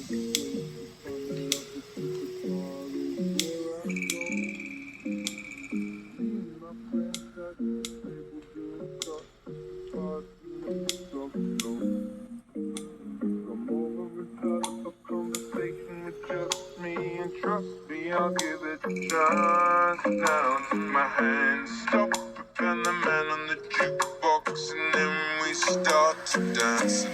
Trust me, I'll give it a chance. Now take my hand, stop, and the man on the jukebox, and then we start to dance.